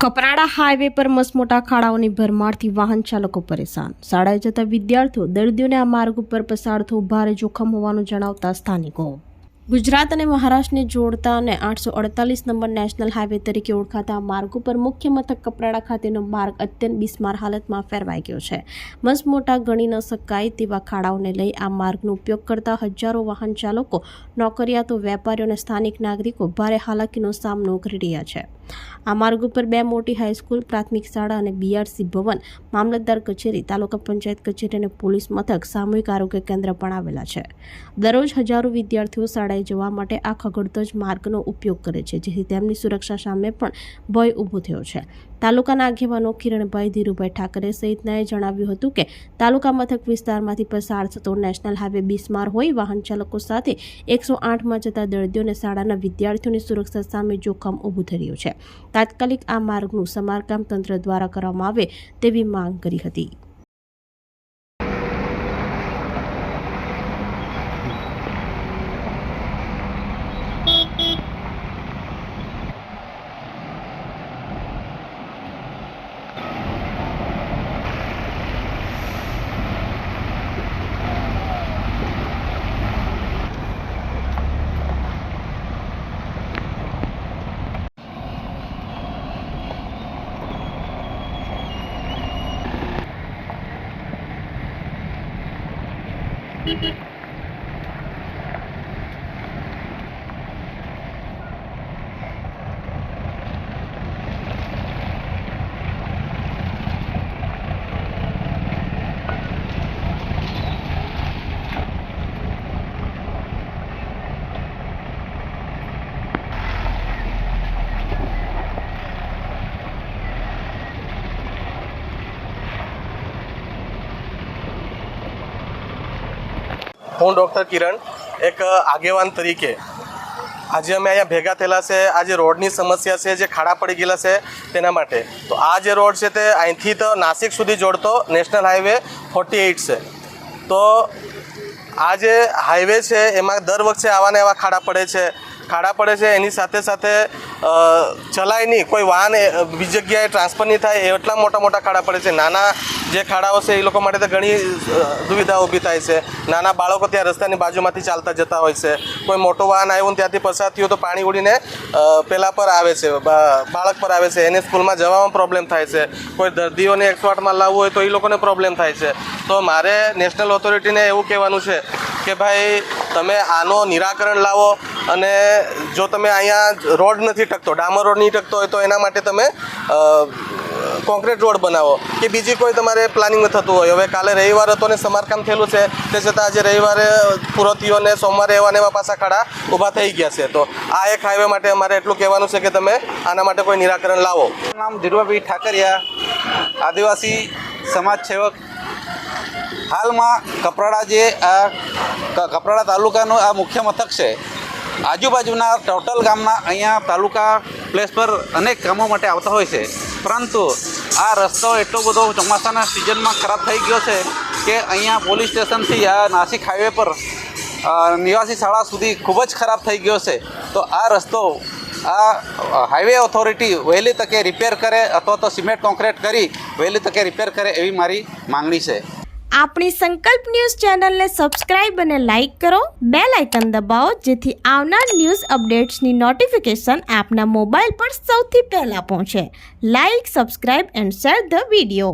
Kaprada highway પર મસમોટા ખાડાઓની ભરમારથી વાહન ચાલકો પરેશાન। શાળાએ જતા વિદ્યાર્થીઓ દર્દીઓને આ માર્ગ ઉપર પસાર થવું ભારે જોખમ હોવાનું જણાવતા સ્થાનિકો ગુજરાત અને મહારાષ્ટ્રને જોડતા અને 848 નંબર નેશનલ હાઈવે તરીકે ઓળખાતા આ માર્ગ ઉપર મુખ્ય મથક કપરાડા ખાતેનો માર્ગ અત્યંત બિસ્માર હાલતમાં ફેરવાઈ ગયો છે। મસમોટા ગણી ન શકાય તેવા ખાડાઓને લઈ આ માર્ગનો ઉપયોગ કરતા હજારો વાહન ચાલકો, નોકરિયાતો, વેપારીઓ અને સ્થાનિક નાગરિકો ભારે હાલાકીનો સામનો કરી રહ્યા છે। આ માર્ગ ઉપર 2 મોટી હાઈસ્કૂલ, પ્રાથમિક શાળા અને બીઆરસી ભવન, મામલતદાર કચેરી, તાલુકા પંચાયત કચેરી અને પોલીસ મથક, સામૂહિક આરોગ્ય કેન્દ્ર પણ આવેલા છે। દરરોજ હજારો વિદ્યાર્થીઓ શાળાએ જવા માટે આ ખગડધજ માર્ગનો ઉપયોગ કરે છે, જેથી તેમની સુરક્ષા સામે પણ ભય ઊભો થયો છે। તાલુકાના આગેવાનો કિરણભાઈ, ધીરુભાઈ ઠાકરે સહિતનાએ જણાવ્યું હતું કે તાલુકા મથક વિસ્તારમાંથી પસાર થતો નેશનલ હાઈવે બિસ્માર હોઈ વાહન ચાલકો સાથે 108માં જતા દર્દીઓ અને શાળાના વિદ્યાર્થીઓની સુરક્ષા સામે જોખમ ઊભું થઈ રહ્યું છે। તાત્કાલિક આ માર્ગનું સમારકામ તંત્ર દ્વારા કરવામાં આવે તેવી માંગ કરી હતી। હું ડૉક્ટર કિરણ, એક આગેવાન તરીકે આજે અમે અહીંયા ભેગા થયેલા છે। આ જે રોડની સમસ્યા છે, જે ખાડા પડી ગયેલા છે તેના માટે, તો આ જે રોડ છે તે અહીંથી તો નાસિક સુધી જોડતો નેશનલ હાઈવે 48 છે। તો આ જે હાઈવે છે એમાં દર વખતે આવા ને એવા ખાડા પડે છે। એની સાથે સાથે ચલાય નહીં, કોઈ વાહન બીજી જગ્યાએ ટ્રાન્સફર નહીં થાય એટલા મોટા ખાડા પડે છે। નાના જે ખાડાઓ છે એ લોકો માટે તો ઘણી દુવિધા ઊભી થાય છે। નાના બાળકો ત્યાં રસ્તાની બાજુમાંથી ચાલતા જતા હોય છે, કોઈ મોટું વાહન આવ્યું ને ત્યાંથી પસાર થયું તો પાણી ઉડીને પેલા પર આવે છે, બાળક પર આવે છે, એને સ્કૂલમાં જવામાં પ્રોબ્લેમ થાય છે। કોઈ દર્દીઓને 108માં લાવવું હોય તો એ લોકોને પ્રોબ્લેમ થાય છે। તો મારે નેશનલ ઓથોરિટીને એવું કહેવાનું છે કે ભાઈ તમે આનો નિરાકરણ લાવો, અને જો તમે અહીંયા રોડ નથી ટકતો, ડામર રોડ નહીં ટકતો હોય તો એના માટે તમે કોન્ક્રીટ રોડ બનાવો કે બીજી કોઈ તમારે પ્લાનિંગ થતું હોય। હવે કાલે રવિવાર હતો ને સમારકામ થયેલું છે, તે છતાં આજે રવિવારે પૂરો થયો ને સોમવારે એવા ને એવા પાછા ખાડા ઊભા થઈ ગયા છે। તો આ એક હાઈવે માટે અમારે એટલું કહેવાનું છે કે તમે આના માટે કોઈ નિરાકરણ લાવો। નામ ધીરુભાઈ ઠાકરિયા, આદિવાસી સમાજ સેવક। હાલમાં કપરાડા જે આ કપરાડા તાલુકાનું આ મુખ્ય મથક છે, આજુબાજુના ટોટલ ગામના અહીંયા તાલુકા પ્લેસ પર અનેક કામો માટે આવતા હોય છે, પરંતુ આ રસ્તો એટલો બધો ચોમાસાના સિઝનમાં ખરાબ થઈ ગયો છે કે અહીંયા પોલીસ સ્ટેશનથી આ નાસિક હાઈવે પર નિવાસી શાળા સુધી ખૂબ જ ખરાબ થઈ ગયો છે। તો આ રસ્તો આ હાઈવે ઓથોરિટી વહેલી તકે રિપેર કરે અથવા તો સિમેન્ટ કોન્ક્રીટ કરી વહેલી તકે રિપેર કરે એવી મારી માંગણી છે। આપણી સંકલ્પ ન્યૂઝ ચેનલને સબસ્ક્રાઇબ અને લાઇક કરો, બેલ આઇકન દબાવો, જેથી આવનાર ન્યૂઝ અપડેટ્સની નોટિફિકેશન આપના મોબાઈલ પર સૌથી પહેલાં પહોંચે। Like, subscribe and share the video.